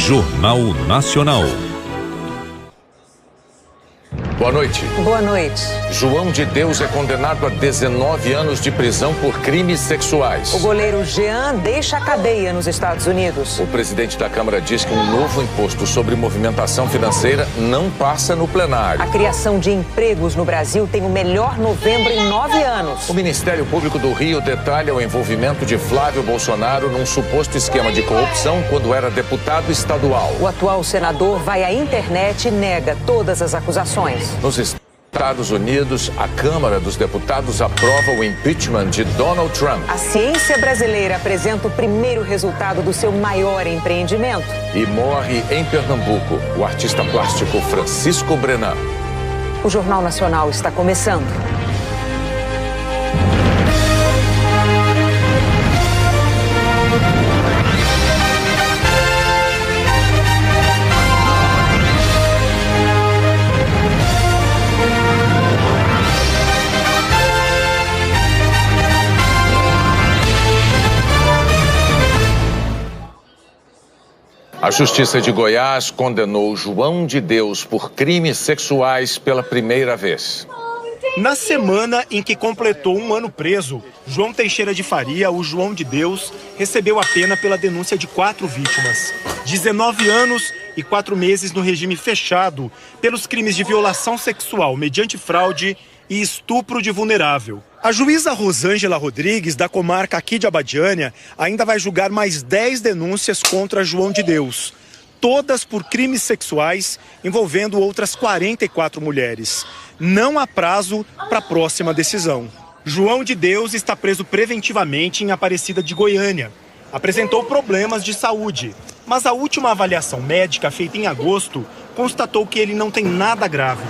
Jornal Nacional. Boa noite. Boa noite. João de Deus é condenado a 19 anos de prisão por crimes sexuais. O goleiro Jean deixa a cadeia nos Estados Unidos. O presidente da Câmara diz que um novo imposto sobre movimentação financeira não passa no plenário. A criação de empregos no Brasil tem o melhor novembro em 9 anos. O Ministério Público do Rio detalha o envolvimento de Flávio Bolsonaro num suposto esquema de corrupção quando era deputado estadual. O atual senador vai à internet e nega todas as acusações. Nos Estados Unidos, a Câmara dos Deputados aprova o impeachment de Donald Trump. A ciência brasileira apresenta o primeiro resultado do seu maior empreendimento. E morre em Pernambuco o artista plástico Francisco Brenan. O Jornal Nacional está começando. A Justiça de Goiás condenou João de Deus por crimes sexuais pela primeira vez. Na semana em que completou um ano preso, João Teixeira de Faria, o João de Deus, recebeu a pena pela denúncia de 4 vítimas. 19 anos e 4 meses no regime fechado pelos crimes de violação sexual mediante fraude e estupro de vulnerável. A juíza Rosângela Rodrigues, da comarca aqui de Abadiânia, ainda vai julgar mais 10 denúncias contra João de Deus, todas por crimes sexuais envolvendo outras 44 mulheres. Não há prazo para a próxima decisão. João de Deus está preso preventivamente em Aparecida de Goiânia. Apresentou problemas de saúde, mas a última avaliação médica feita em agosto constatou que ele não tem nada grave.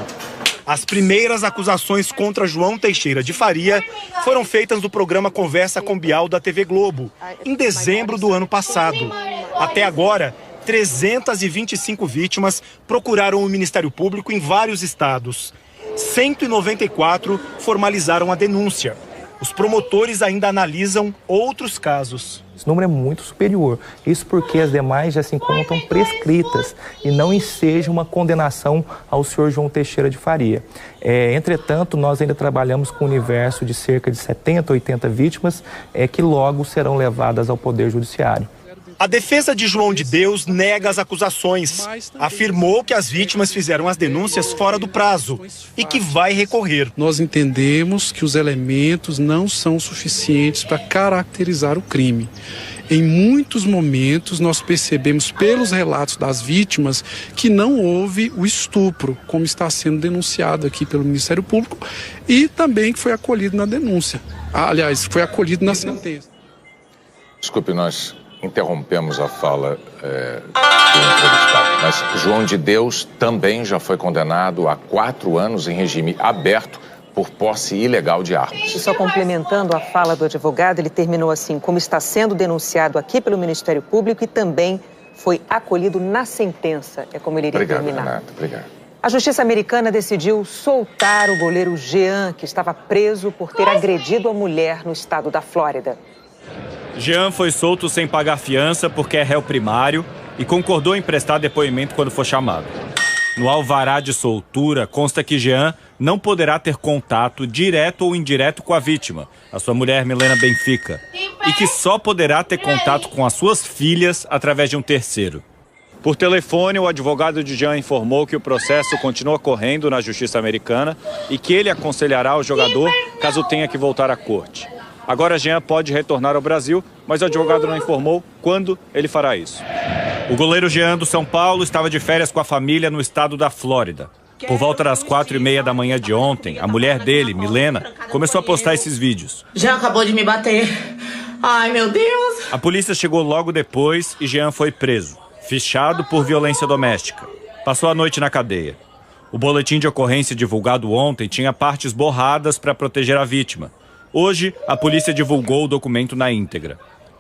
As primeiras acusações contra João Teixeira de Faria foram feitas no programa Conversa com Bial da TV Globo, em dezembro do ano passado. Até agora, 325 vítimas procuraram o Ministério Público em vários estados. 194 formalizaram a denúncia. Os promotores ainda analisam outros casos. Esse número é muito superior. Isso porque as demais já se encontram prescritas e não enseja uma condenação ao senhor João Teixeira de Faria. Entretanto, nós ainda trabalhamos com um universo de cerca de 70, 80 vítimas que logo serão levadas ao Poder Judiciário. A defesa de João de Deus nega as acusações. Afirmou que as vítimas fizeram as denúncias fora do prazo e que vai recorrer. Nós entendemos que os elementos não são suficientes para caracterizar o crime. Em muitos momentos, nós percebemos pelos relatos das vítimas que não houve o estupro, como está sendo denunciado aqui pelo Ministério Público, e também que foi acolhido na denúncia. Aliás, foi acolhido na sentença. Desculpe, nós interrompemos a fala do entrevistado, mas João de Deus também já foi condenado a 4 anos em regime aberto por posse ilegal de armas. E só complementando a fala do advogado, ele terminou assim: como está sendo denunciado aqui pelo Ministério Público e também foi acolhido na sentença. É como ele iria terminar. Renato, obrigado. A Justiça americana decidiu soltar o goleiro Jean, que estava preso por ter agredido a mulher no estado da Flórida. Jean foi solto sem pagar fiança porque é réu primário e concordou em prestar depoimento quando for chamado. No alvará de soltura consta que Jean não poderá ter contato direto ou indireto com a vítima, a sua mulher Milena Benfica, e que só poderá ter contato com as suas filhas através de um terceiro. Por telefone, o advogado de Jean informou que o processo continua correndo na Justiça americana e que ele aconselhará o jogador caso tenha que voltar à corte. Agora Jean pode retornar ao Brasil, mas o advogado não informou quando ele fará isso. O goleiro Jean do São Paulo estava de férias com a família no estado da Flórida. Por volta das 4h30 da manhã de ontem, a mulher dele, Milena, começou a postar esses vídeos. Jean acabou de me bater. Ai, meu Deus. A polícia chegou logo depois e Jean foi preso, fichado por violência doméstica. Passou a noite na cadeia. O boletim de ocorrência divulgado ontem tinha partes borradas para proteger a vítima. Hoje, a polícia divulgou o documento na íntegra,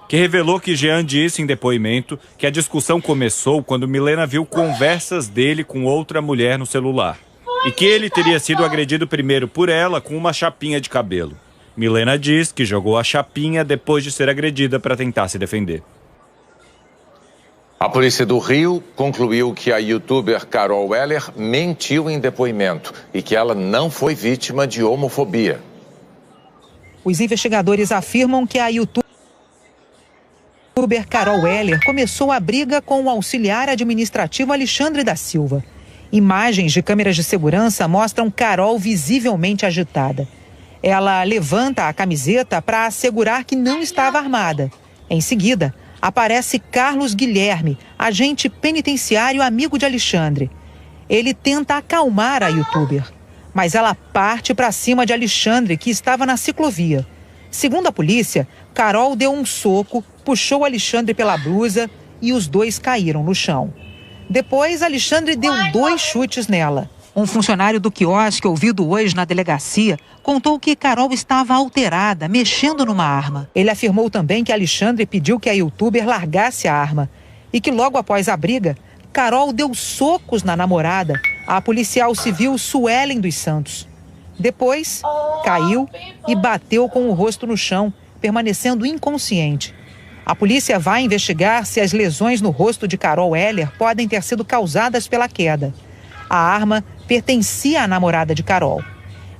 que revelou que Jean disse em depoimento que a discussão começou quando Milena viu conversas dele com outra mulher no celular e que ele teria sido agredido primeiro por ela com uma chapinha de cabelo. Milena diz que jogou a chapinha depois de ser agredida para tentar se defender. A polícia do Rio concluiu que a youtuber Carol Weller mentiu em depoimento e que ela não foi vítima de homofobia. Os investigadores afirmam que a youtuber Carol Weller começou a briga com o auxiliar administrativo Alexandre da Silva. Imagens de câmeras de segurança mostram Carol visivelmente agitada. Ela levanta a camiseta para assegurar que não estava armada. Em seguida, aparece Carlos Guilherme, agente penitenciário amigo de Alexandre. Ele tenta acalmar a youtuber, mas ela parte para cima de Alexandre, que estava na ciclovia. Segundo a polícia, Carol deu um soco, puxou Alexandre pela blusa e os dois caíram no chão. Depois, Alexandre deu 2 chutes nela. Um funcionário do quiosque, ouvido hoje na delegacia, contou que Carol estava alterada, mexendo numa arma. Ele afirmou também que Alexandre pediu que a youtuber largasse a arma e que logo após a briga, Carol deu socos na namorada, a policial civil Suelen dos Santos. Depois, caiu e bateu com o rosto no chão, permanecendo inconsciente. A polícia vai investigar se as lesões no rosto de Carol Weller podem ter sido causadas pela queda. A arma pertencia à namorada de Carol.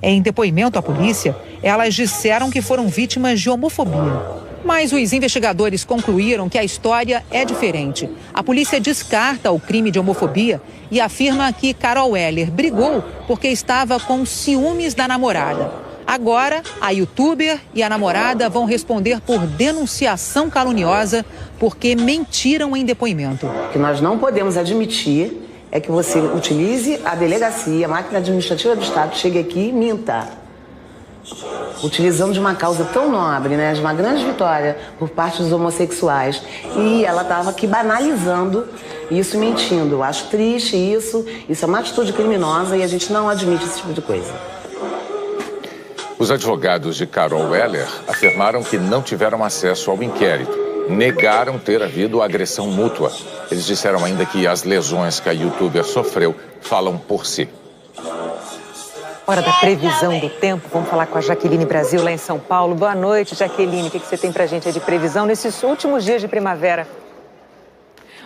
Em depoimento à polícia, elas disseram que foram vítimas de homofobia. Mas os investigadores concluíram que a história é diferente. A polícia descarta o crime de homofobia e afirma que Carol Weller brigou porque estava com ciúmes da namorada. Agora, a youtuber e a namorada vão responder por denunciação caluniosa porque mentiram em depoimento. O que nós não podemos admitir é que você utilize a delegacia, a máquina administrativa do Estado, chegue aqui e minta. Utilizando de uma causa tão nobre, né, de uma grande vitória por parte dos homossexuais. E ela estava aqui banalizando isso, mentindo. Eu acho triste isso é uma atitude criminosa e a gente não admite esse tipo de coisa. Os advogados de Carol Weller afirmaram que não tiveram acesso ao inquérito. Negaram ter havido agressão mútua. Eles disseram ainda que as lesões que a youtuber sofreu falam por si. Hora da previsão do tempo. Vamos falar com a Jaqueline Brasil, lá em São Paulo. Boa noite, Jaqueline. O que você tem pra gente aí de previsão nesses últimos dias de primavera?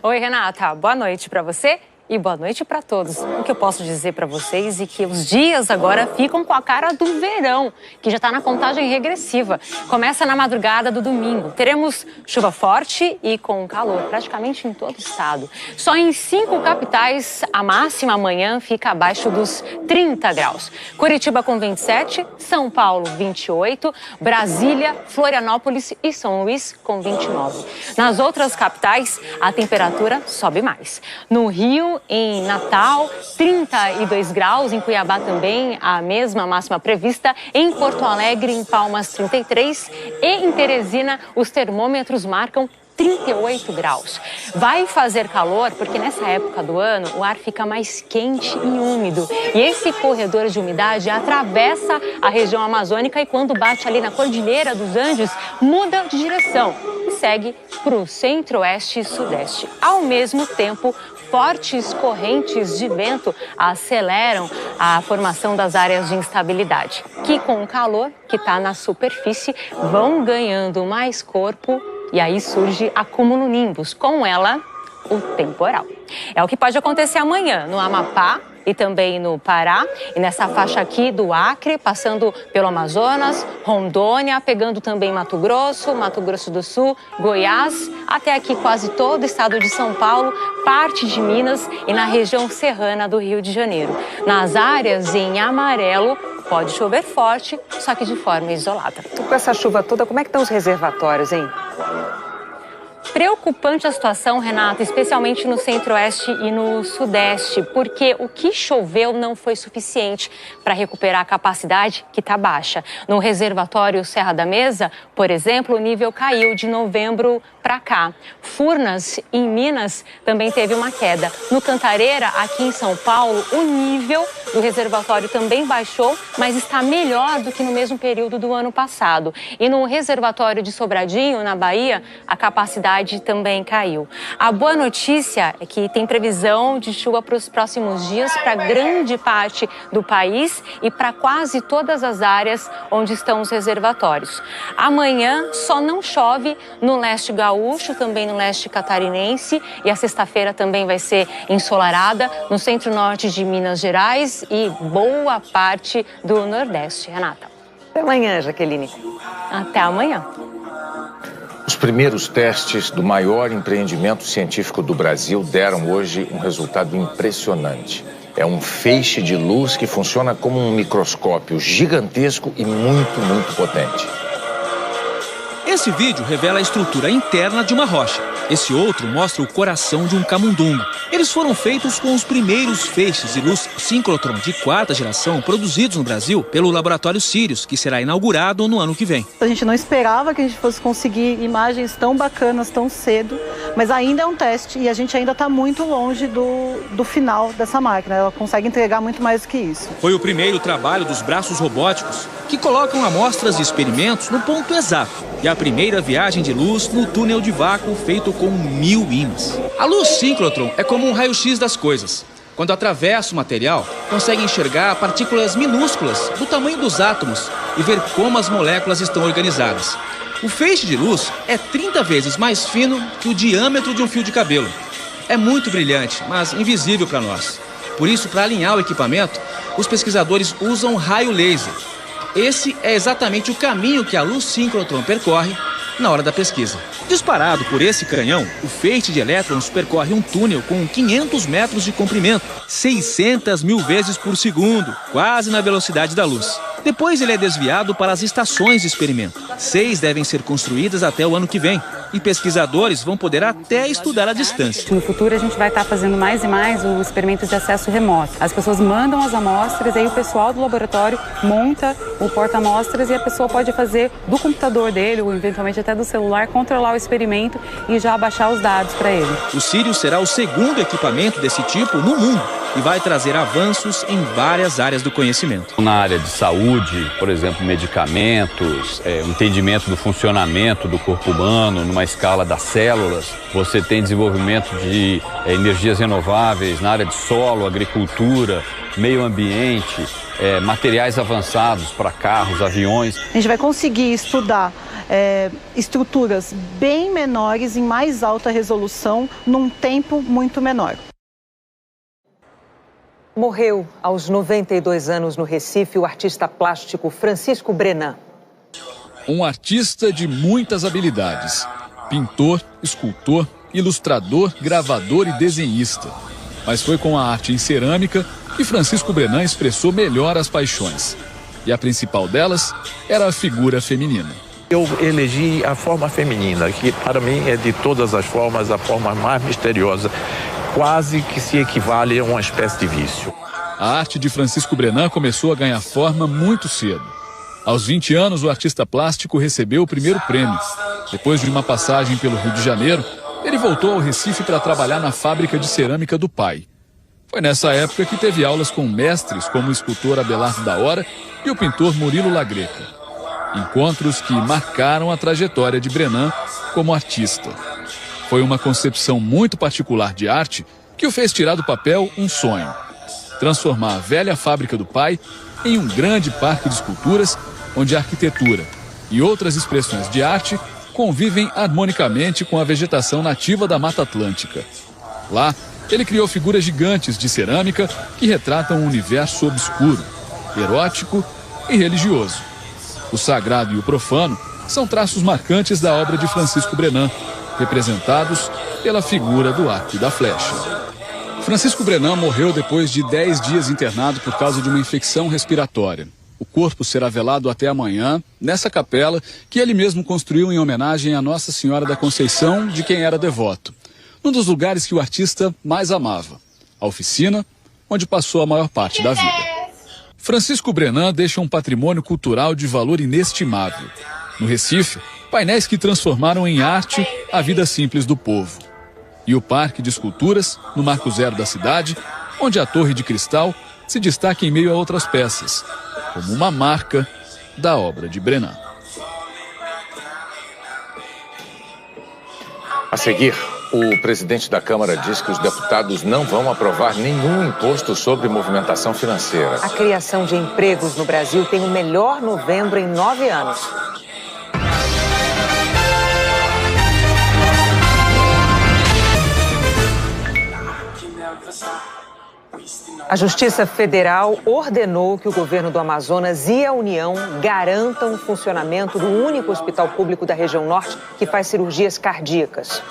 Oi, Renata. Boa noite pra você. E boa noite para todos. O que eu posso dizer para vocês é que os dias agora ficam com a cara do verão, que já está na contagem regressiva. Começa na madrugada do domingo. Teremos chuva forte e com calor praticamente em todo o estado. Só em 5 capitais, a máxima amanhã fica abaixo dos 30 graus. Curitiba com 27, São Paulo 28, Brasília, Florianópolis e São Luís com 29. Nas outras capitais, a temperatura sobe mais. No Rio, em Natal, 32 graus, em Cuiabá também a mesma máxima prevista, em Porto Alegre, em Palmas 33 e em Teresina os termômetros marcam 38 graus. Vai fazer calor porque nessa época do ano o ar fica mais quente e úmido. E esse corredor de umidade atravessa a região amazônica e quando bate ali na Cordilheira dos Andes, muda de direção e segue para o centro-oeste e sudeste. Ao mesmo tempo, fortes correntes de vento aceleram a formação das áreas de instabilidade, que com o calor que está na superfície vão ganhando mais corpo e aí surge acumulonimbus, com ela o temporal. É o que pode acontecer amanhã no Amapá e também no Pará, e nessa faixa aqui do Acre, passando pelo Amazonas, Rondônia, pegando também Mato Grosso do Sul, Goiás, até aqui quase todo o estado de São Paulo, parte de Minas e na região serrana do Rio de Janeiro. Nas áreas em amarelo, pode chover forte, só que de forma isolada. Com essa chuva toda, como é que estão os reservatórios, hein? Preocupante a situação, Renata, especialmente no centro-oeste e no sudeste, porque o que choveu não foi suficiente para recuperar a capacidade que está baixa. No reservatório Serra da Mesa, por exemplo, o nível caiu de novembro para cá. Furnas, em Minas, também teve uma queda. No Cantareira, aqui em São Paulo, o nível do reservatório também baixou, mas está melhor do que no mesmo período do ano passado. E no reservatório de Sobradinho, na Bahia, a capacidade umidade também caiu. A boa notícia é que tem previsão de chuva para os próximos dias para grande parte do país e para quase todas as áreas onde estão os reservatórios. Amanhã só não chove no leste gaúcho, também no leste catarinense, e a sexta-feira também vai ser ensolarada no centro-norte de Minas Gerais e boa parte do Nordeste. Renata. Até amanhã, Jaqueline. Até amanhã. Os primeiros testes do maior empreendimento científico do Brasil deram hoje um resultado impressionante. É um feixe de luz que funciona como um microscópio gigantesco e muito potente. Esse vídeo revela a estrutura interna de uma rocha. Esse outro mostra o coração de um camundongo. Eles foram feitos com os primeiros feixes de luz síncrotron de 4ª geração produzidos no Brasil pelo Laboratório Sirius, que será inaugurado no ano que vem. A gente não esperava que a gente fosse conseguir imagens tão bacanas tão cedo, mas ainda é um teste e a gente ainda está muito longe do final dessa máquina. Ela consegue entregar muito mais do que isso. Foi o primeiro trabalho dos braços robóticos, que colocam amostras de experimentos no ponto exato, e a primeira viagem de luz no túnel de vácuo feito com 1000 ímãs. A luz síncrotron é como um raio-x das coisas. Quando atravessa o material, consegue enxergar partículas minúsculas do tamanho dos átomos e ver como as moléculas estão organizadas. O feixe de luz é 30 vezes mais fino que o diâmetro de um fio de cabelo. É muito brilhante, mas invisível para nós. Por isso, para alinhar o equipamento, os pesquisadores usam raio laser. Esse é exatamente o caminho que a luz síncrotron percorre na hora da pesquisa. Disparado por esse canhão, o feixe de elétrons percorre um túnel com 500 metros de comprimento, 600.000 vezes por segundo, quase na velocidade da luz. Depois ele é desviado para as estações de experimento. 6 devem ser construídas até o ano que vem. E pesquisadores vão poder até estudar à distância. No futuro a gente vai estar fazendo mais e mais os experimentos de acesso remoto. As pessoas mandam as amostras, aí o pessoal do laboratório monta o porta-amostras e a pessoa pode fazer do computador dele, ou eventualmente até do celular, controlar o experimento e já baixar os dados para ele. O Sirius será o segundo equipamento desse tipo no mundo e vai trazer avanços em várias áreas do conhecimento. Na área de saúde, por exemplo, medicamentos, entendimento do funcionamento do corpo humano numa escala das células, você tem desenvolvimento de energias renováveis na área de solo, agricultura, meio ambiente, materiais avançados para carros, aviões. A gente vai conseguir estudar estruturas bem menores em mais alta resolução num tempo muito menor. Morreu aos 92 anos no Recife o artista plástico Francisco Brenan. Um artista de muitas habilidades. Pintor, escultor, ilustrador, gravador e desenhista. Mas foi com a arte em cerâmica que Francisco Brenan expressou melhor as paixões. E a principal delas era a figura feminina. Eu elegi a forma feminina, que para mim é de todas as formas a forma mais misteriosa. Quase que se equivale a uma espécie de vício. A arte de Francisco Brenan começou a ganhar forma muito cedo. Aos 20 anos, o artista plástico recebeu o primeiro prêmio. Depois de uma passagem pelo Rio de Janeiro, ele voltou ao Recife para trabalhar na fábrica de cerâmica do pai. Foi nessa época que teve aulas com mestres como o escultor Abelardo da Hora e o pintor Murilo Lagreca. Encontros que marcaram a trajetória de Brenan como artista. Foi uma concepção muito particular de arte que o fez tirar do papel um sonho. Transformar a velha fábrica do pai em um grande parque de esculturas onde a arquitetura e outras expressões de arte convivem harmonicamente com a vegetação nativa da Mata Atlântica. Lá, ele criou figuras gigantes de cerâmica que retratam um universo obscuro, erótico e religioso. O sagrado e o profano são traços marcantes da obra de Francisco Brenan, representados pela figura do arco e da flecha. Francisco Brenan morreu depois de 10 dias internado por causa de uma infecção respiratória. O corpo será velado até amanhã, nessa capela que ele mesmo construiu em homenagem a Nossa Senhora da Conceição, de quem era devoto. Num dos lugares que o artista mais amava, a oficina, onde passou a maior parte da vida. Francisco Brenan deixa um patrimônio cultural de valor inestimável. No Recife, painéis que transformaram em arte a vida simples do povo. E o Parque de Esculturas, no Marco Zero da cidade, onde a Torre de Cristal se destaca em meio a outras peças, como uma marca da obra de Brenan. A seguir, o presidente da Câmara diz que os deputados não vão aprovar nenhum imposto sobre movimentação financeira. A criação de empregos no Brasil tem o melhor novembro em 9 anos. A Justiça Federal ordenou que o governo do Amazonas e a União garantam o funcionamento do único hospital público da região norte que faz cirurgias cardíacas.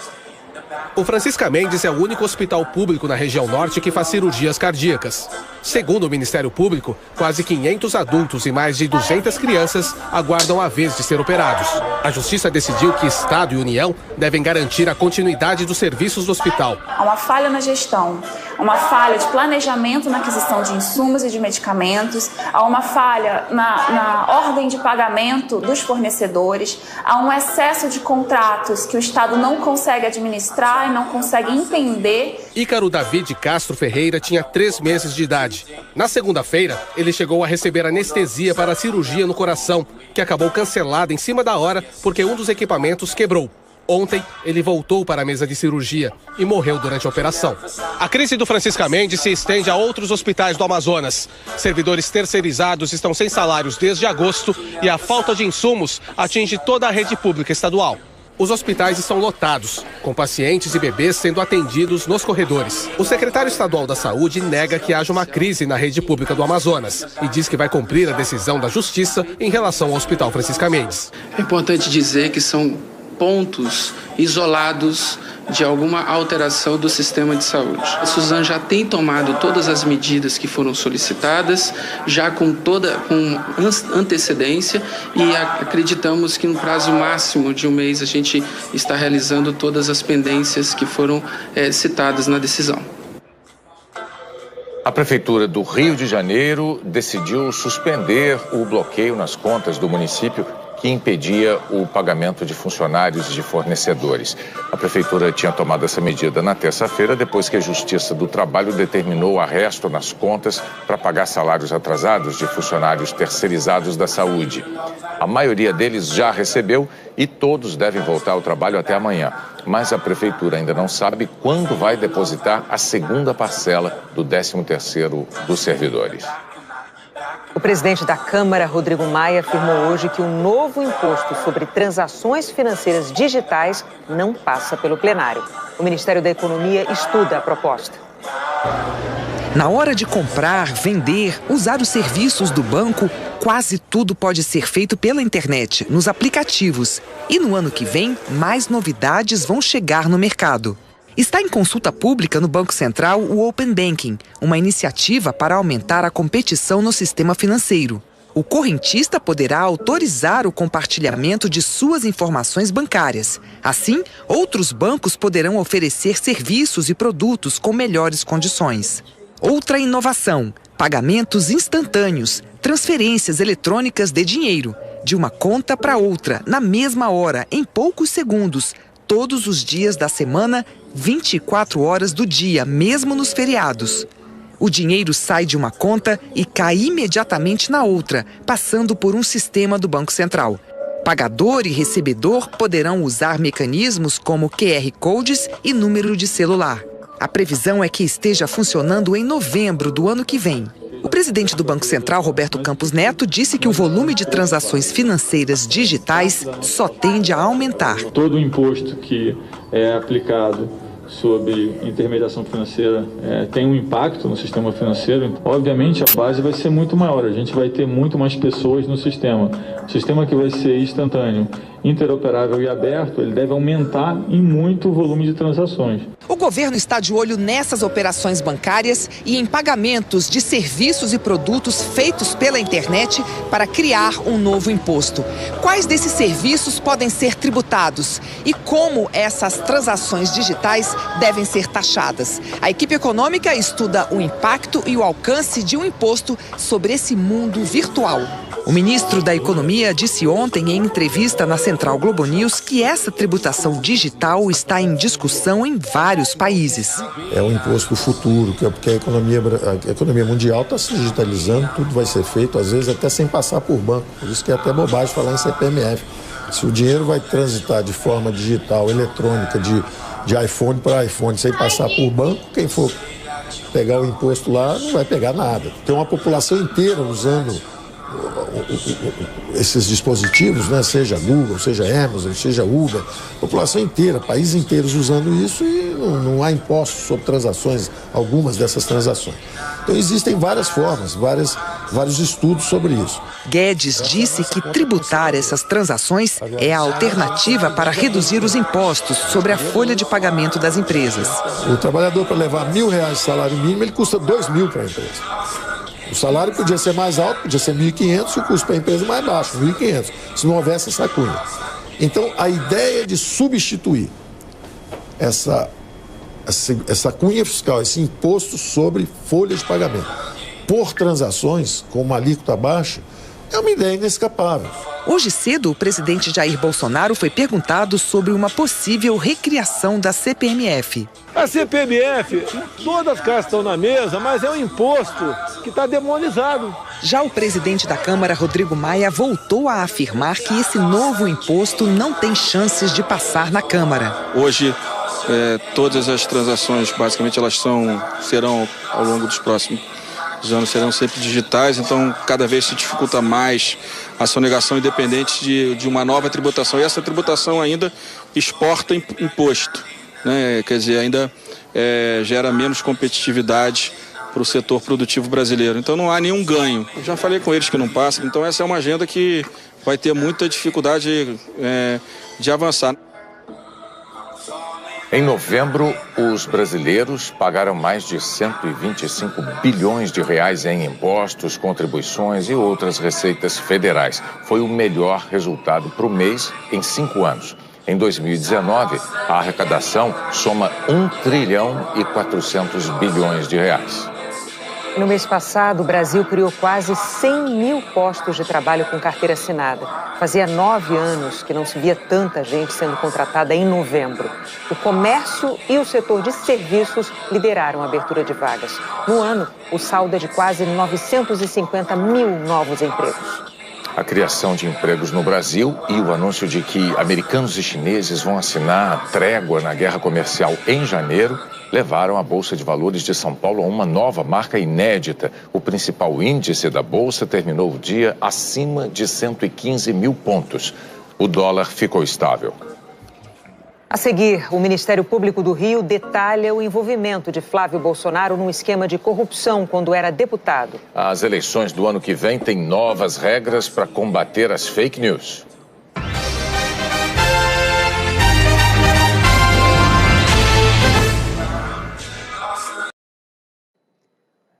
O Francisca Mendes é o único hospital público na região norte que faz cirurgias cardíacas. Segundo o Ministério Público, quase 500 adultos e mais de 200 crianças aguardam a vez de ser operados. A Justiça decidiu que Estado e União devem garantir a continuidade dos serviços do hospital. Há uma falha na gestão, há uma falha de planejamento na aquisição de insumos e de medicamentos, há uma falha na ordem de pagamento dos fornecedores, há um excesso de contratos que o Estado não consegue administrar e não consegue entender. Ícaro David Castro Ferreira tinha 3 meses de idade. Na segunda-feira, ele chegou a receber anestesia para a cirurgia no coração, que acabou cancelada em cima da hora porque um dos equipamentos quebrou. Ontem, ele voltou para a mesa de cirurgia e morreu durante a operação. A crise do Francisca Mendes se estende a outros hospitais do Amazonas. Servidores terceirizados estão sem salários desde agosto e a falta de insumos atinge toda a rede pública estadual. Os hospitais estão lotados, com pacientes e bebês sendo atendidos nos corredores. O secretário estadual da Saúde nega que haja uma crise na rede pública do Amazonas e diz que vai cumprir a decisão da Justiça em relação ao Hospital Francisca Mendes. É importante dizer que são pontos isolados de alguma alteração do sistema de saúde. A Suzano já tem tomado todas as medidas que foram solicitadas, já com antecedência, e acreditamos que no prazo máximo de 1 mês a gente está realizando todas as pendências que foram citadas na decisão. A Prefeitura do Rio de Janeiro decidiu suspender o bloqueio nas contas do município que impedia o pagamento de funcionários e de fornecedores. A Prefeitura tinha tomado essa medida na terça-feira, depois que a Justiça do Trabalho determinou arresto nas contas para pagar salários atrasados de funcionários terceirizados da saúde. A maioria deles já recebeu e todos devem voltar ao trabalho até amanhã. Mas a Prefeitura ainda não sabe quando vai depositar a segunda parcela do 13º dos servidores. O presidente da Câmara, Rodrigo Maia, afirmou hoje que o novo imposto sobre transações financeiras digitais não passa pelo plenário. O Ministério da Economia estuda a proposta. Na hora de comprar, vender, usar os serviços do banco, quase tudo pode ser feito pela internet, nos aplicativos. E no ano que vem, mais novidades vão chegar no mercado. Está em consulta pública no Banco Central o Open Banking, uma iniciativa para aumentar a competição no sistema financeiro. O correntista poderá autorizar o compartilhamento de suas informações bancárias. Assim, outros bancos poderão oferecer serviços e produtos com melhores condições. Outra inovação: pagamentos instantâneos, transferências eletrônicas de dinheiro, de uma conta para outra, na mesma hora, em poucos segundos, todos os dias da semana, 24 horas do dia, mesmo nos feriados. O dinheiro sai de uma conta e cai imediatamente na outra, passando por um sistema do Banco Central. Pagador e recebedor poderão usar mecanismos como QR Codes e número de celular. A previsão é que esteja funcionando em novembro do ano que vem. O presidente do Banco Central, Roberto Campos Neto, disse que o volume de transações financeiras digitais só tende a aumentar. Todo o imposto que é aplicado sobre intermediação financeira tem um impacto no sistema financeiro. Obviamente, a base vai ser muito maior. A gente vai ter muito mais pessoas no sistema. O sistema que vai ser instantâneo, interoperável e aberto, ele deve aumentar em muito o volume de transações. O governo está de olho nessas operações bancárias e em pagamentos de serviços e produtos feitos pela internet para criar um novo imposto. Quais desses serviços podem ser tributados e como essas transações digitais devem ser taxadas? A equipe econômica estuda o impacto e o alcance de um imposto sobre esse mundo virtual. O ministro da Economia disse ontem em entrevista na Central Globo News que essa tributação digital está em discussão em vários países. É um imposto futuro, porque a economia mundial está se digitalizando, tudo vai ser feito, às vezes até sem passar por banco. Por isso que é até bobagem falar em CPMF. Se o dinheiro vai transitar de forma digital, eletrônica, de iPhone para iPhone, sem passar por banco, quem for pegar o imposto lá não vai pegar nada. Tem uma população inteira usando esses dispositivos, né? Seja Google, seja Amazon, seja Uber, população inteira, países inteiros usando isso e não há impostos sobre transações, algumas dessas transações. Então existem várias formas, vários estudos sobre isso. Guedes disse que tributar essas transações é a alternativa para reduzir os impostos sobre a folha de pagamento das empresas. O trabalhador, para levar R$1.000 de salário mínimo, ele custa R$2.000 para a empresa. O salário podia ser mais alto, podia ser 1.500 e o custo para a empresa mais baixo, 1.500, se não houvesse essa cunha. Então, a ideia de substituir essa cunha fiscal, esse imposto sobre folha de pagamento, por transações com uma alíquota baixa, é uma ideia inescapável. Hoje cedo, o presidente Jair Bolsonaro foi perguntado sobre uma possível recriação da CPMF. A CPMF, todas as caras estão na mesa, mas é um imposto que está demonizado. Já o presidente da Câmara, Rodrigo Maia, voltou a afirmar que esse novo imposto não tem chances de passar na Câmara. Hoje, todas as transações, basicamente, serão ao longo dos próximos anos, serão sempre digitais, então cada vez se dificulta mais a sonegação independente de uma nova tributação. E essa tributação ainda exporta imposto, né? Quer dizer, ainda gera menos competitividade para o setor produtivo brasileiro. Então não há nenhum ganho. Eu já falei com eles que não passa, então essa é uma agenda que vai ter muita dificuldade de avançar. Em novembro, os brasileiros pagaram mais de 125 bilhões de reais em impostos, contribuições e outras receitas federais. Foi o melhor resultado para o mês em 5 anos. Em 2019, a arrecadação soma 1 trilhão e 400 bilhões de reais. No mês passado, o Brasil criou quase 100 mil postos de trabalho com carteira assinada. Fazia 9 anos que não se via tanta gente sendo contratada em novembro. O comércio e o setor de serviços lideraram a abertura de vagas. No ano, o saldo é de quase 950 mil novos empregos. A criação de empregos no Brasil e o anúncio de que americanos e chineses vão assinar a trégua na guerra comercial em janeiro levaram a Bolsa de Valores de São Paulo a uma nova marca inédita. O principal índice da Bolsa terminou o dia acima de 115 mil pontos. O dólar ficou estável. A seguir, o Ministério Público do Rio detalha o envolvimento de Flávio Bolsonaro num esquema de corrupção quando era deputado. As eleições do ano que vem têm novas regras para combater as fake news.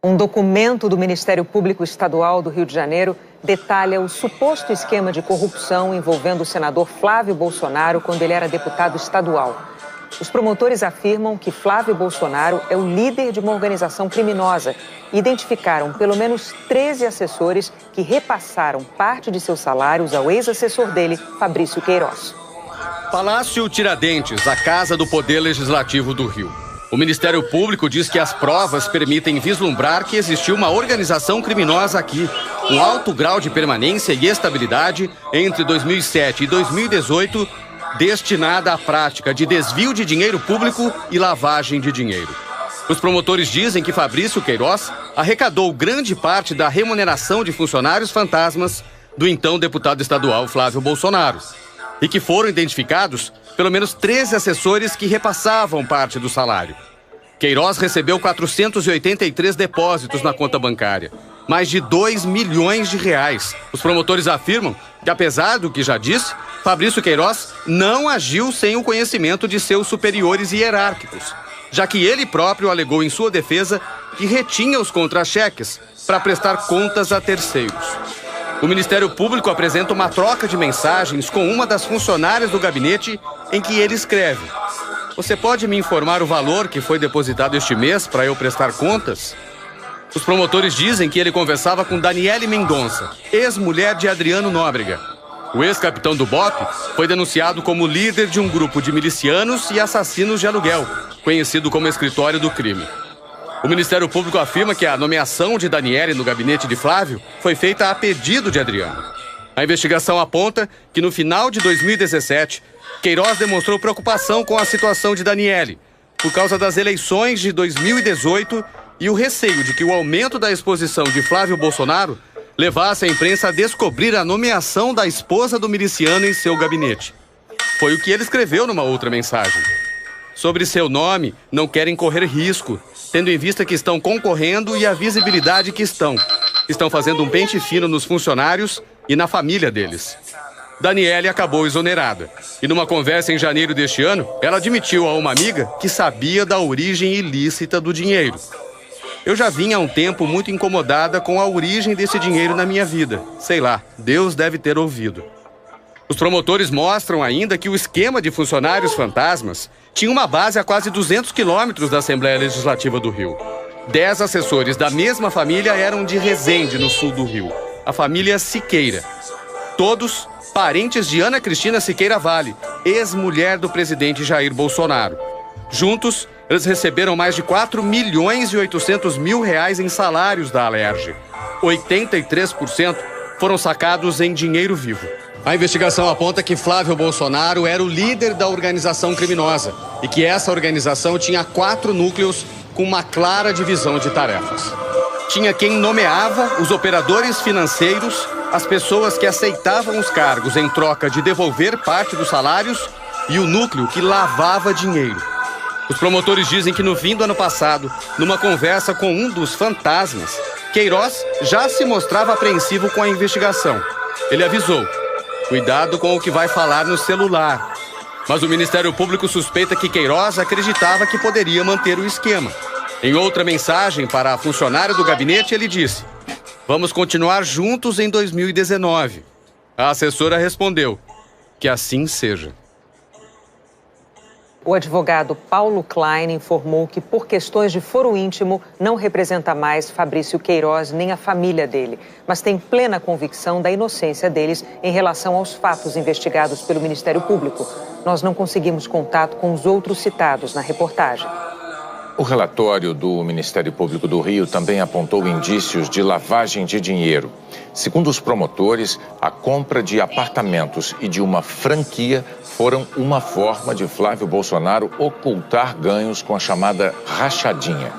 Um documento do Ministério Público Estadual do Rio de Janeiro detalha o suposto esquema de corrupção envolvendo o senador Flávio Bolsonaro quando ele era deputado estadual. Os promotores afirmam que Flávio Bolsonaro é o líder de uma organização criminosa e identificaram pelo menos 13 assessores que repassaram parte de seus salários ao ex-assessor dele, Fabrício Queiroz. Palácio Tiradentes, a casa do Poder Legislativo do Rio. O Ministério Público diz que as provas permitem vislumbrar que existiu uma organização criminosa aqui, com alto grau de permanência e estabilidade entre 2007 e 2018, destinada à prática de desvio de dinheiro público e lavagem de dinheiro. Os promotores dizem que Fabrício Queiroz arrecadou grande parte da remuneração de funcionários fantasmas do então deputado estadual Flávio Bolsonaro e que foram identificados pelo menos 13 assessores que repassavam parte do salário. Queiroz recebeu 483 depósitos na conta bancária, mais de 2 milhões de reais. Os promotores afirmam que, apesar do que já disse, Fabrício Queiroz não agiu sem o conhecimento de seus superiores hierárquicos, já que ele próprio alegou em sua defesa que retinha os contra-cheques para prestar contas a terceiros. O Ministério Público apresenta uma troca de mensagens com uma das funcionárias do gabinete em que ele escreve: "Você pode me informar o valor que foi depositado este mês para eu prestar contas?" Os promotores dizem que ele conversava com Daniele Mendonça, ex-mulher de Adriano Nóbrega. O ex-capitão do BOPE foi denunciado como líder de um grupo de milicianos e assassinos de aluguel, conhecido como Escritório do Crime. O Ministério Público afirma que a nomeação de Daniele no gabinete de Flávio foi feita a pedido de Adriano. A investigação aponta que no final de 2017, Queiroz demonstrou preocupação com a situação de Daniele, por causa das eleições de 2018 e o receio de que o aumento da exposição de Flávio Bolsonaro levasse a imprensa a descobrir a nomeação da esposa do miliciano em seu gabinete. Foi o que ele escreveu numa outra mensagem. Sobre seu nome, não querem correr risco, tendo em vista que estão concorrendo e a visibilidade que estão. Estão fazendo um pente fino nos funcionários e na família deles. Daniele acabou exonerada. E numa conversa em janeiro deste ano, ela admitiu a uma amiga que sabia da origem ilícita do dinheiro. Eu já vinha há um tempo muito incomodada com a origem desse dinheiro na minha vida. Sei lá, Deus deve ter ouvido. Os promotores mostram ainda que o esquema de funcionários fantasmas tinha uma base a quase 200 quilômetros da Assembleia Legislativa do Rio. 10 assessores da mesma família eram de Resende, no sul do Rio. A família Siqueira. Todos parentes de Ana Cristina Siqueira Vale, ex-mulher do presidente Jair Bolsonaro. Juntos, eles receberam mais de 4 milhões e 800 mil reais em salários da Alerj. 83% foram sacados em dinheiro vivo. A investigação aponta que Flávio Bolsonaro era o líder da organização criminosa e que essa organização tinha 4 núcleos com uma clara divisão de tarefas. Tinha quem nomeava os operadores financeiros, as pessoas que aceitavam os cargos em troca de devolver parte dos salários e o núcleo que lavava dinheiro. Os promotores dizem que no fim do ano passado, numa conversa com um dos fantasmas, Queiroz já se mostrava apreensivo com a investigação. Ele avisou: cuidado com o que vai falar no celular. Mas o Ministério Público suspeita que Queiroz acreditava que poderia manter o esquema. Em outra mensagem para a funcionária do gabinete, ele disse: vamos continuar juntos em 2019. A assessora respondeu: que assim seja. O advogado Paulo Klein informou que, por questões de foro íntimo, não representa mais Fabrício Queiroz nem a família dele, mas tem plena convicção da inocência deles em relação aos fatos investigados pelo Ministério Público. Nós não conseguimos contato com os outros citados na reportagem. O relatório do Ministério Público do Rio também apontou indícios de lavagem de dinheiro. Segundo os promotores, a compra de apartamentos e de uma franquia foram uma forma de Flávio Bolsonaro ocultar ganhos com a chamada rachadinha.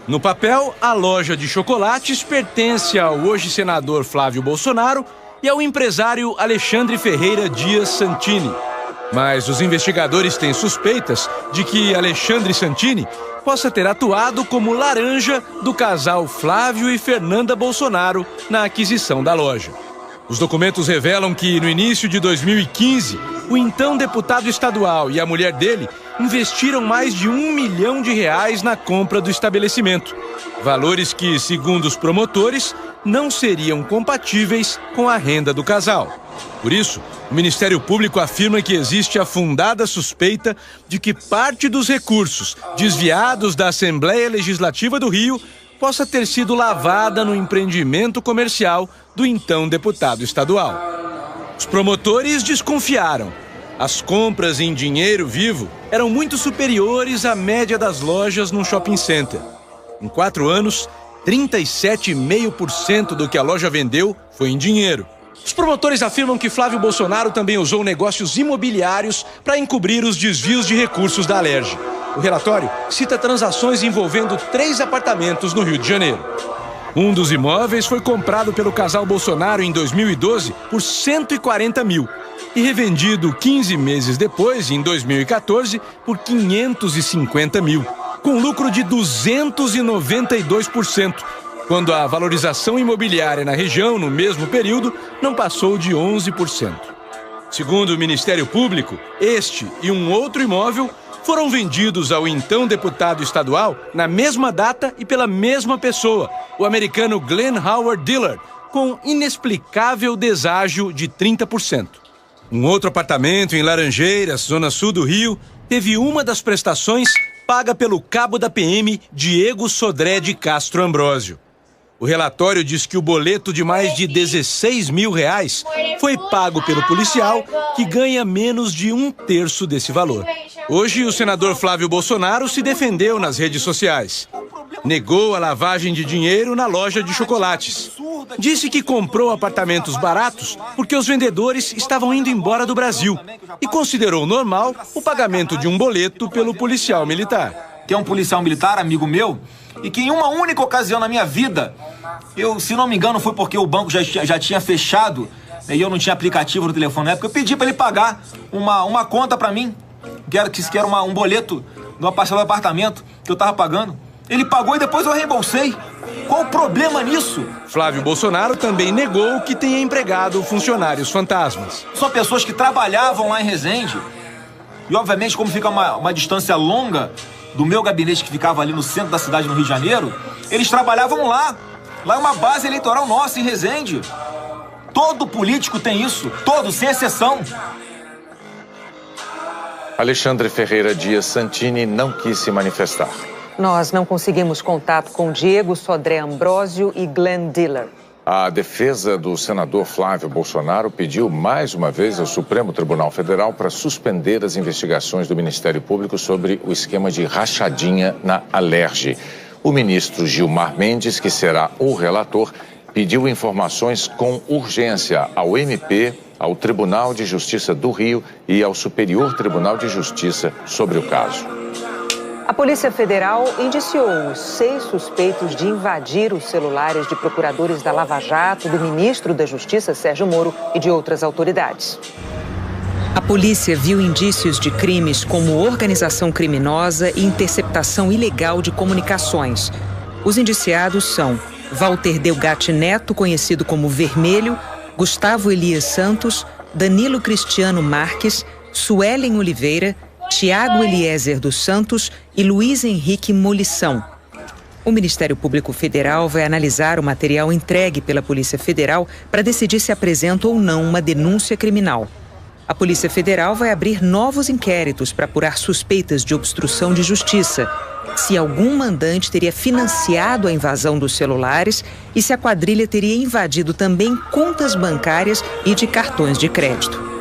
No papel, a loja de chocolates pertence ao hoje senador Flávio Bolsonaro e ao empresário Alexandre Ferreira Dias Santini. Mas os investigadores têm suspeitas de que Alexandre Santini possa ter atuado como laranja do casal Flávio e Fernanda Bolsonaro na aquisição da loja. Os documentos revelam que, no início de 2015, o então deputado estadual e a mulher dele investiram mais de R$1 milhão na compra do estabelecimento. Valores que, segundo os promotores, não seriam compatíveis com a renda do casal. Por isso, o Ministério Público afirma que existe a fundada suspeita de que parte dos recursos desviados da Assembleia Legislativa do Rio possa ter sido lavada no empreendimento comercial do então deputado estadual. Os promotores desconfiaram. As compras em dinheiro vivo eram muito superiores à média das lojas num shopping center. Em 4 anos, 37,5% do que a loja vendeu foi em dinheiro. Os promotores afirmam que Flávio Bolsonaro também usou negócios imobiliários para encobrir os desvios de recursos da Alerj. O relatório cita transações envolvendo 3 apartamentos no Rio de Janeiro. Um dos imóveis foi comprado pelo casal Bolsonaro em 2012 por 140 mil e revendido 15 meses depois, em 2014, por 550 mil, com lucro de 292%. Quando a valorização imobiliária na região, no mesmo período, não passou de 11%. Segundo o Ministério Público, este e um outro imóvel foram vendidos ao então deputado estadual na mesma data e pela mesma pessoa, o americano Glenn Howard Dillard, com inexplicável deságio de 30%. Um outro apartamento em Laranjeiras, zona sul do Rio, teve uma das prestações paga pelo cabo da PM Diego Sodré de Castro Ambrósio. O relatório diz que o boleto de mais de R$16 mil foi pago pelo policial, que ganha menos de 1/3 desse valor. Hoje, o senador Flávio Bolsonaro se defendeu nas redes sociais. Negou a lavagem de dinheiro na loja de chocolates. disse que comprou apartamentos baratos porque os vendedores estavam indo embora do Brasil e considerou normal o pagamento de um boleto pelo policial militar. Que é um policial militar, amigo meu, e que em uma única ocasião na minha vida, se não me engano, foi porque o banco já tinha fechado e eu não tinha aplicativo no telefone na época, eu pedi para ele pagar uma conta para mim, que era um boleto de uma parcela do apartamento que eu tava pagando. Ele pagou e depois eu reembolsei. Qual o problema nisso? Flávio Bolsonaro também negou que tenha empregado funcionários fantasmas. São pessoas que trabalhavam lá em Resende e, obviamente, como fica uma distância longa do meu gabinete que ficava ali no centro da cidade, no Rio de Janeiro, eles trabalhavam lá. Lá é uma base eleitoral nossa, em Resende. Todo político tem isso, todo, sem exceção. Alexandre Ferreira Dias Santini não quis se manifestar. Nós não conseguimos contato com Diego Sodré Ambrosio e Glenn Diller. A defesa do senador Flávio Bolsonaro pediu mais uma vez ao Supremo Tribunal Federal para suspender as investigações do Ministério Público sobre o esquema de rachadinha na Alerj. O ministro Gilmar Mendes, que será o relator, pediu informações com urgência ao MP, ao Tribunal de Justiça do Rio e ao Superior Tribunal de Justiça sobre o caso. A Polícia Federal indiciou os 6 suspeitos de invadir os celulares de procuradores da Lava Jato, do ministro da Justiça, Sérgio Moro, e de outras autoridades. A polícia viu indícios de crimes como organização criminosa e interceptação ilegal de comunicações. Os indiciados são Walter Delgatti Neto, conhecido como Vermelho, Gustavo Elias Santos, Danilo Cristiano Marques, Suelen Oliveira, Tiago Eliezer dos Santos e Luiz Henrique Molição. O Ministério Público Federal vai analisar o material entregue pela Polícia Federal para decidir se apresenta ou não uma denúncia criminal. A Polícia Federal vai abrir novos inquéritos para apurar suspeitas de obstrução de justiça, se algum mandante teria financiado a invasão dos celulares e se a quadrilha teria invadido também contas bancárias e de cartões de crédito.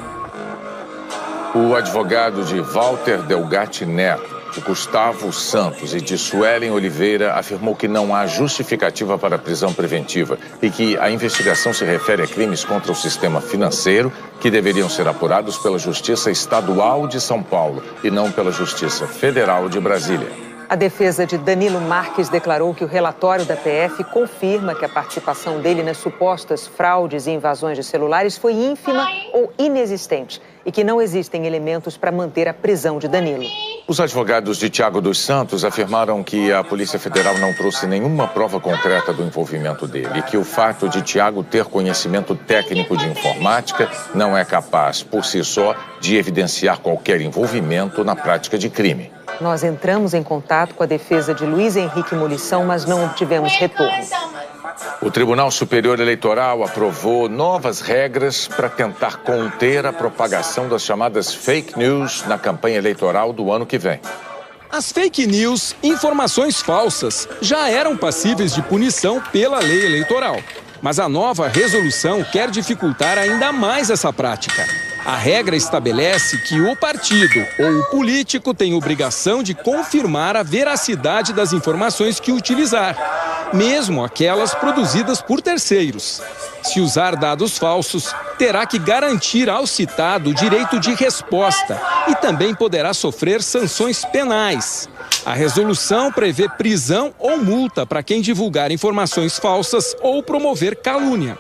O advogado de Walter Delgatti Neto, de Gustavo Santos e de Suelen Oliveira afirmou que não há justificativa para a prisão preventiva e que a investigação se refere a crimes contra o sistema financeiro que deveriam ser apurados pela Justiça Estadual de São Paulo e não pela Justiça Federal de Brasília. A defesa de Danilo Marques declarou que o relatório da PF confirma que a participação dele nas supostas fraudes e invasões de celulares foi ínfima ou inexistente e que não existem elementos para manter a prisão de Danilo. Os advogados de Tiago dos Santos afirmaram que a Polícia Federal não trouxe nenhuma prova concreta do envolvimento dele e que o fato de Tiago ter conhecimento técnico de informática não é capaz, por si só, de evidenciar qualquer envolvimento na prática de crime. Nós entramos em contato com a defesa de Luiz Henrique Molição, mas não obtivemos retorno. O Tribunal Superior Eleitoral aprovou novas regras para tentar conter a propagação das chamadas fake news na campanha eleitoral do ano que vem. As fake news, informações falsas, já eram passíveis de punição pela lei eleitoral. Mas a nova resolução quer dificultar ainda mais essa prática. A regra estabelece que o partido ou o político tem obrigação de confirmar a veracidade das informações que utilizar, mesmo aquelas produzidas por terceiros. Se usar dados falsos, terá que garantir ao citado o direito de resposta e também poderá sofrer sanções penais. A resolução prevê prisão ou multa para quem divulgar informações falsas ou promover calúnia.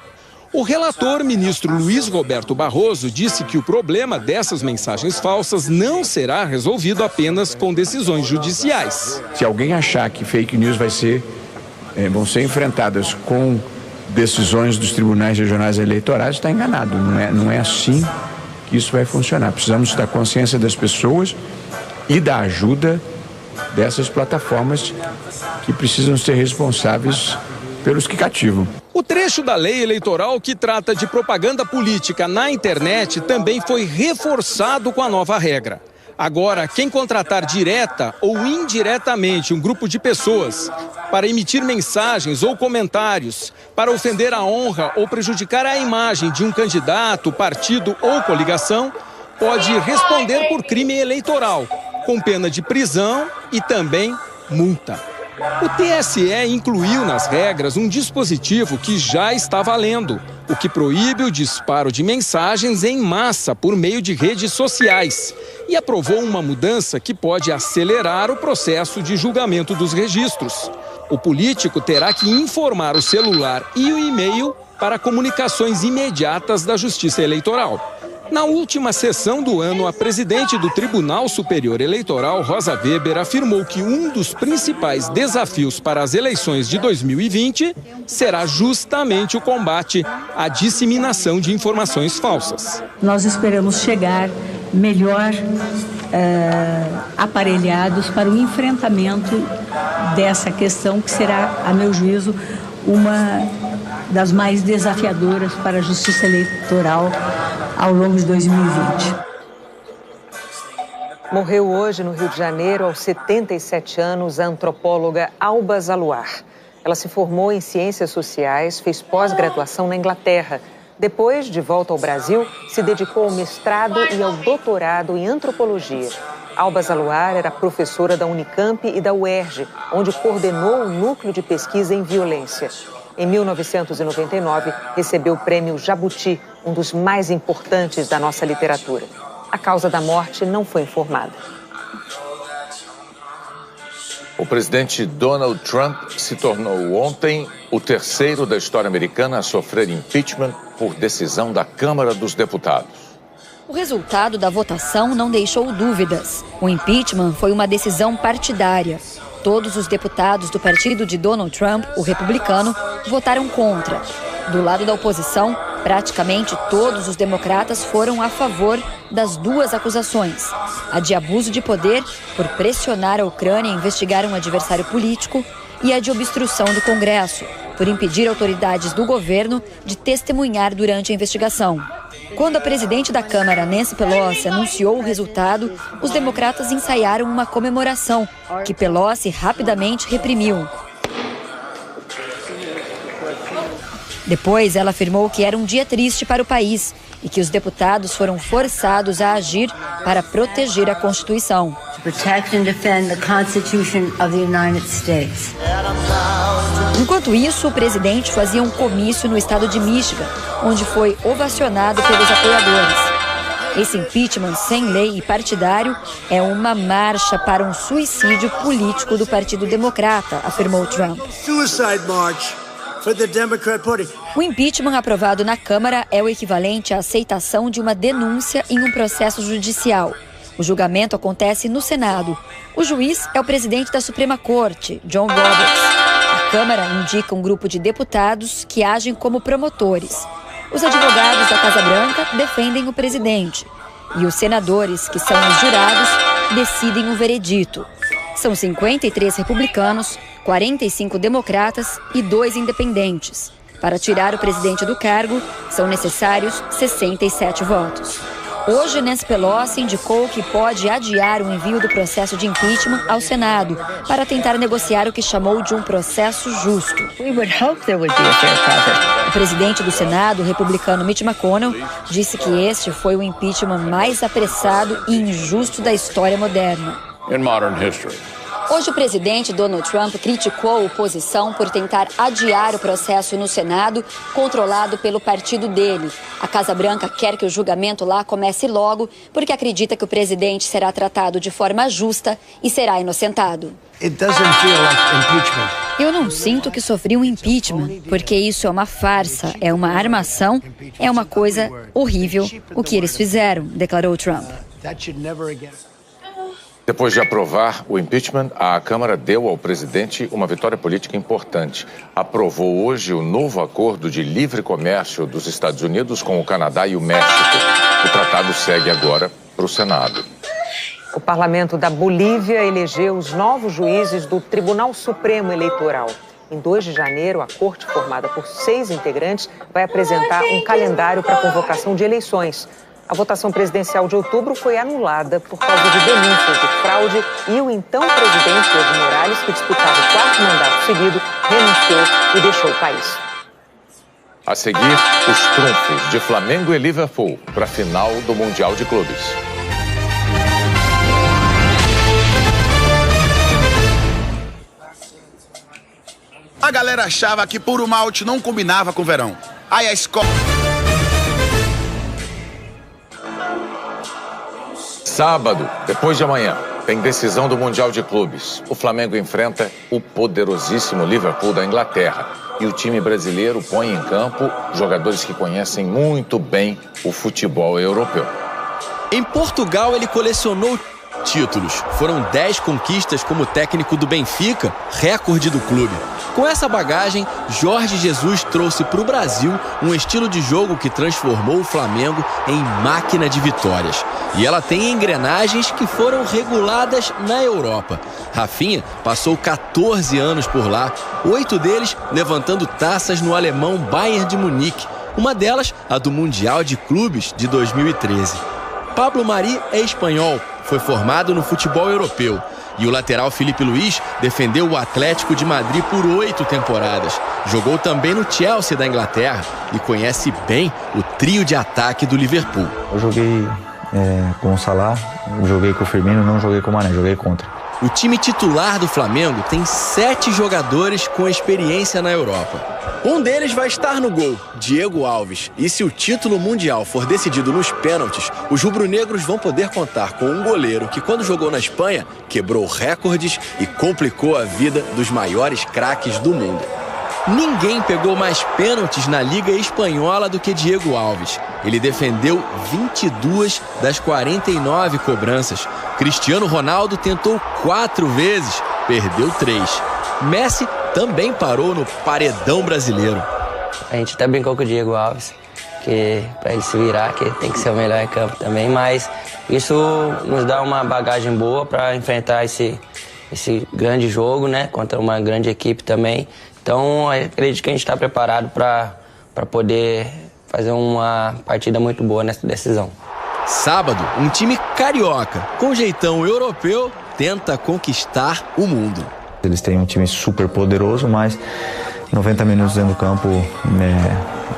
O relator, ministro Luiz Roberto Barroso, disse que o problema dessas mensagens falsas não será resolvido apenas com decisões judiciais. Se alguém achar que fake news vão ser enfrentadas com decisões dos tribunais regionais eleitorais, está enganado. Não é assim que isso vai funcionar. Precisamos da consciência das pessoas e da ajuda dessas plataformas que precisam ser responsáveis pelos que cativam. O trecho da lei eleitoral que trata de propaganda política na internet também foi reforçado com a nova regra. Agora, quem contratar direta ou indiretamente um grupo de pessoas para emitir mensagens ou comentários para ofender a honra ou prejudicar a imagem de um candidato, partido ou coligação, pode responder por crime eleitoral, com pena de prisão e também multa. O TSE incluiu nas regras um dispositivo que já está valendo, o que proíbe o disparo de mensagens em massa por meio de redes sociais, e aprovou uma mudança que pode acelerar o processo de julgamento dos registros. O político terá que informar o celular e o e-mail para comunicações imediatas da Justiça Eleitoral. Na última sessão do ano, a presidente do Tribunal Superior Eleitoral, Rosa Weber, afirmou que um dos principais desafios para as eleições de 2020 será justamente o combate à disseminação de informações falsas. Nós esperamos chegar melhor aparelhados para o enfrentamento dessa questão, que será, a meu juízo, uma das mais desafiadoras para a Justiça Eleitoral ao longo de 2020. Morreu hoje no Rio de Janeiro, aos 77 anos, a antropóloga Alba Zaluar. Ela se formou em Ciências Sociais, fez pós-graduação na Inglaterra. Depois, de volta ao Brasil, se dedicou ao mestrado e ao doutorado em Antropologia. Alba Zaluar era professora da Unicamp e da UERJ, onde coordenou o núcleo de pesquisa em violência. Em 1999, recebeu o prêmio Jabuti, um dos mais importantes da nossa literatura. A causa da morte não foi informada. O presidente Donald Trump se tornou ontem o terceiro da história americana a sofrer impeachment por decisão da Câmara dos Deputados. O resultado da votação não deixou dúvidas. O impeachment foi uma decisão partidária. Todos os deputados do partido de Donald Trump, o republicano, votaram contra. Do lado da oposição, praticamente todos os democratas foram a favor das duas acusações: a de abuso de poder por pressionar a Ucrânia a investigar um adversário político e a de obstrução do Congresso, por impedir autoridades do governo de testemunhar durante a investigação. Quando a presidente da Câmara, Nancy Pelosi, anunciou o resultado, os democratas ensaiaram uma comemoração, que Pelosi rapidamente reprimiu. Depois, ela afirmou que era um dia triste para o país e que os deputados foram forçados a agir para proteger a Constituição. Enquanto isso, o presidente fazia um comício no estado de Michigan, onde foi ovacionado pelos apoiadores. Esse impeachment sem lei e partidário é uma marcha para um suicídio político do Partido Democrata, afirmou Trump. O impeachment aprovado na Câmara é o equivalente à aceitação de uma denúncia em um processo judicial. O julgamento acontece no Senado. O juiz é o presidente da Suprema Corte, John Roberts. A Câmara indica um grupo de deputados que agem como promotores. Os advogados da Casa Branca defendem o presidente. E os senadores, que são os jurados, decidem o veredito. São 53 republicanos, 45 democratas e 2 independentes. Para tirar o presidente do cargo, são necessários 67 votos. Hoje, Nancy Pelosi indicou que pode adiar o envio do processo de impeachment ao Senado para tentar negociar o que chamou de um processo justo. O presidente do Senado, o republicano Mitch McConnell, disse que este foi o impeachment mais apressado e injusto da história moderna. Hoje, o presidente Donald Trump criticou a oposição por tentar adiar o processo no Senado, controlado pelo partido dele. A Casa Branca quer que o julgamento lá comece logo, porque acredita que o presidente será tratado de forma justa e será inocentado. Eu não sinto que sofri um impeachment, porque isso é uma farsa, é uma armação, é uma coisa horrível o que eles fizeram, declarou Trump. Depois de aprovar o impeachment, a Câmara deu ao presidente uma vitória política importante. Aprovou hoje o novo acordo de livre comércio dos Estados Unidos com o Canadá e o México. O tratado segue agora para o Senado. O parlamento da Bolívia elegeu os novos juízes do Tribunal Supremo Eleitoral. Em 2 de janeiro, a corte, formada por 6 integrantes, vai apresentar um calendário para a convocação de eleições. A votação presidencial de outubro foi anulada por causa de denúncias de fraude e o então presidente Evo Morales, que disputava o 4º mandato seguido, renunciou e deixou o país. A seguir, os trunfos de Flamengo e Liverpool para a final do Mundial de Clubes. A galera achava que puro malte não combinava com verão. Aí a escola... Sábado, depois de amanhã, tem decisão do Mundial de Clubes. O Flamengo enfrenta o poderosíssimo Liverpool da Inglaterra. E o time brasileiro põe em campo jogadores que conhecem muito bem o futebol europeu. Em Portugal, ele colecionou títulos. Foram 10 conquistas como técnico do Benfica, recorde do clube. Com essa bagagem, Jorge Jesus trouxe para o Brasil um estilo de jogo que transformou o Flamengo em máquina de vitórias. E ela tem engrenagens que foram reguladas na Europa. Rafinha passou 14 anos por lá, 8 deles levantando taças no alemão Bayern de Munique. Uma delas, a do Mundial de Clubes de 2013. Pablo Mari é espanhol, foi formado no futebol europeu. E o lateral Filipe Luís defendeu o Atlético de Madrid por 8 temporadas. Jogou também no Chelsea da Inglaterra e conhece bem o trio de ataque do Liverpool. Eu joguei com o Salah, joguei com o Firmino, não joguei com o Mané, joguei contra. O time titular do Flamengo tem 7 jogadores com experiência na Europa. Um deles vai estar no gol, Diego Alves. E se o título mundial for decidido nos pênaltis, os rubro-negros vão poder contar com um goleiro que, quando jogou na Espanha, quebrou recordes e complicou a vida dos maiores craques do mundo. Ninguém pegou mais pênaltis na Liga Espanhola do que Diego Alves. Ele defendeu 22 das 49 cobranças. Cristiano Ronaldo tentou 4 vezes, perdeu 3. Messi também parou no paredão brasileiro. A gente até brincou com o Diego Alves, que para ele se virar, que tem que ser o melhor em campo também, mas isso nos dá uma bagagem boa para enfrentar esse grande jogo, né, contra uma grande equipe também. Então, acredito que a gente está preparado para poder fazer uma partida muito boa nessa decisão. Sábado, um time carioca, com jeitão europeu, tenta conquistar o mundo. Eles têm um time super poderoso, mas 90 minutos dentro do campo,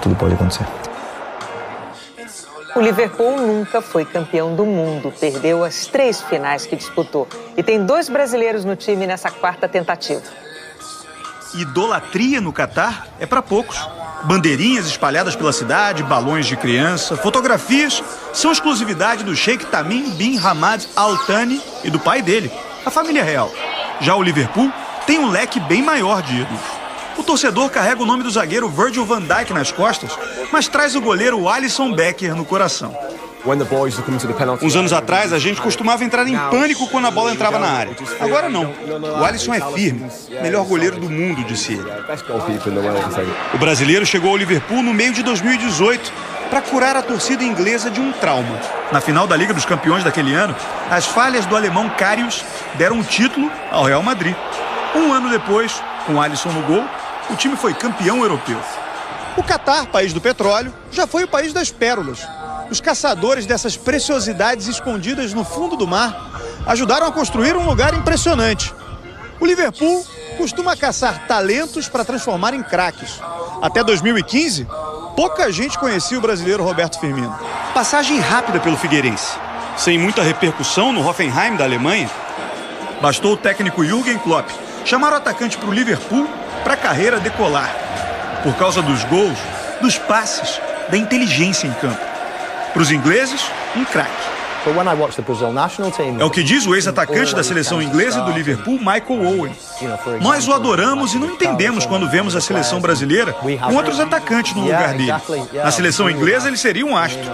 tudo pode acontecer. O Liverpool nunca foi campeão do mundo, perdeu as 3 finais que disputou. E tem 2 brasileiros no time nessa 4ª tentativa. Idolatria no Catar é para poucos. Bandeirinhas espalhadas pela cidade, balões de criança, fotografias são exclusividade do Sheikh Tamim bin Hamad Al Thani e do pai dele, a família real. Já o Liverpool tem um leque bem maior de ídolos. O torcedor carrega o nome do zagueiro Virgil van Dijk nas costas, mas traz o goleiro Alisson Becker no coração. Uns anos atrás, a gente costumava entrar em pânico quando a bola entrava na área. Agora não. O Alisson é firme. Melhor goleiro do mundo, disse ele. O brasileiro chegou ao Liverpool no meio de 2018 para curar a torcida inglesa de um trauma. Na final da Liga dos Campeões daquele ano, as falhas do alemão Karius deram o título ao Real Madrid. Um ano depois, com Alisson no gol, o time foi campeão europeu. O Catar, país do petróleo, já foi o país das pérolas. Os caçadores dessas preciosidades escondidas no fundo do mar ajudaram a construir um lugar impressionante. O Liverpool costuma caçar talentos para transformar em craques. Até 2015, pouca gente conhecia o brasileiro Roberto Firmino. Passagem rápida pelo Figueirense, sem muita repercussão no Hoffenheim da Alemanha. Bastou o técnico Jürgen Klopp chamar o atacante para o Liverpool para a carreira decolar. Por causa dos gols, dos passes, da inteligência em campo. Para os ingleses, um craque. É o que diz o ex-atacante da seleção inglesa e do Liverpool, Michael Owen. Nós o adoramos e não entendemos quando vemos a seleção brasileira com outros atacantes no lugar dele. Na seleção inglesa, ele seria um astro.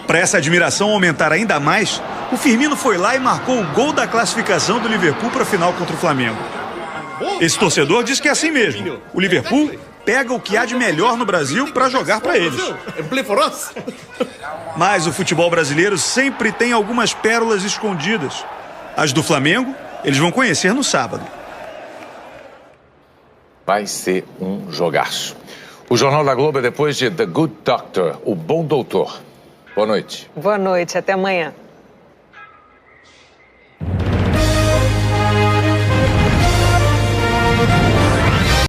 Para essa admiração aumentar ainda mais, o Firmino foi lá e marcou o gol da classificação do Liverpool para a final contra o Flamengo. Esse torcedor diz que é assim mesmo. O Liverpool pega o que há de melhor no Brasil para jogar para eles. Mas o futebol brasileiro sempre tem algumas pérolas escondidas. As do Flamengo, eles vão conhecer no sábado. Vai ser um jogaço. O Jornal da Globo é depois de The Good Doctor, o Bom Doutor. Boa noite. Boa noite, até amanhã.